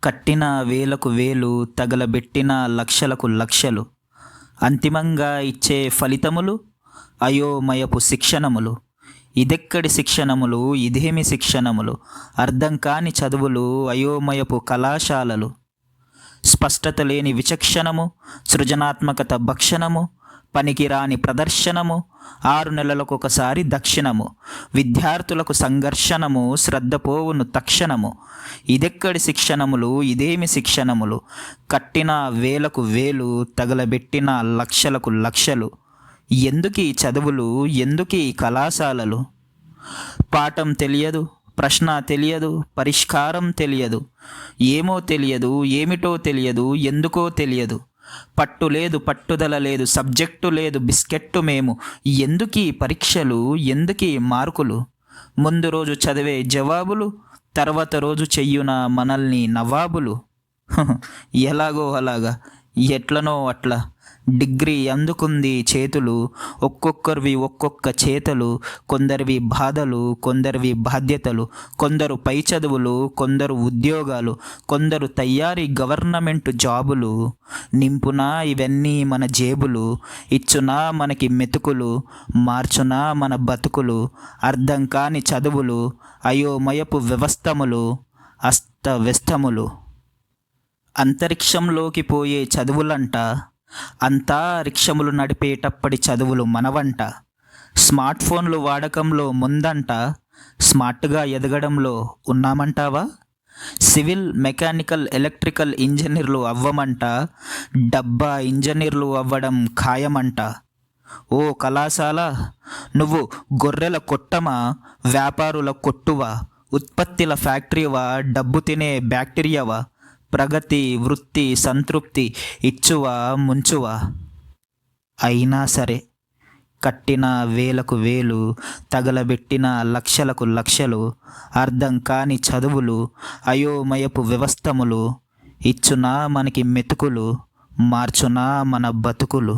కట్టిన వేలకు వేలు, తగలబెట్టిన లక్షలకు లక్షలు, అంతిమంగా ఇచ్చే ఫలితములు అయోమయపు శిక్షణములు. ఇదెక్కడి శిక్షణములు, ఇదేమి శిక్షణములు, అర్థం కాని చదువులు, అయోమయపు కళాశాలలు. స్పష్టత లేని విచక్షణము, సృజనాత్మకత భక్షణము, పనికిరాని ప్రదర్శనము, 6 నెలలకొకసారి దక్షిణము, విద్యార్థులకు సంఘర్షణము, శ్రద్ధపోవును తక్షణము. ఇదెక్కడి శిక్షణములు, ఇదేమి శిక్షణములు, కట్టిన వేలకు వేలు, తగలబెట్టిన లక్షలకు లక్షలు. ఎందుకీ చదువులు, ఎందుకీ కళాశాలలు? పాఠం తెలియదు, ప్రశ్న తెలియదు, పరిష్కారం తెలియదు, ఏమో తెలియదు, ఏమిటో తెలియదు, ఎందుకో తెలియదు. పట్టు లేదు, పట్టుదల లేదు, సబ్జెక్టు లేదు, బిస్కెట్టు మేము. ఎందుకీ పరీక్షలు, ఎందుకీ మార్కులు? ముందు రోజు చదివే జవాబులు, తర్వాత రోజు చెయ్యున మనల్ని నవాబులు. ఎలాగో అలాగా, ఎట్లనో అట్లా డిగ్రీ అందుకుంది చేతులు, ఒక్కొక్కరివి ఒక్కొక్క చేతలు. కొందరివి బాధలు, కొందరివి బాధ్యతలు, కొందరు పై చదువులు, కొందరు ఉద్యోగాలు, కొందరు తయారీ గవర్నమెంట్ జాబులు. నింపునా ఇవన్నీ మన జేబులు, ఇచ్చునా మనకి మెతుకులు, మార్చునా మన బతుకులు. అర్థం కాని చదువులు, అయోమయపు వ్యవస్థములు, అస్తవ్యస్తములు. అంతరిక్షంలోకి పోయే చదువులంట, అంతరిక్షములు నడిపేటప్పటి చదువులు మనవంట. స్మార్ట్ ఫోన్లు వాడకంలో ముందంట, స్మార్ట్గా ఎదగడంలో ఉన్నామంటావా? సివిల్, మెకానికల్, ఎలక్ట్రికల్ ఇంజనీర్లు అవ్వమంట, డబ్బా ఇంజనీర్లు అవ్వడం ఖాయమంట. ఓ కళాశాల, నువ్వు గొర్రెల కొట్టమా, వ్యాపారుల కొట్టువా, ఉత్పత్తిల ఫ్యాక్టరీవా, డబ్బు తినే బ్యాక్టీరియావా? ప్రగతి, వృత్తి, సంతృప్తి ఇచ్చువా, ముంచువా? అయినా సరే, కట్టిన వేలకు వేలు, తగలబెట్టిన లక్షలకు లక్షలు, అర్థం కాని చదువులు, అయోమయపు వ్యవస్థములు. ఇచ్చునా మనకి మెతుకులు, మార్చునా మన బతుకులు.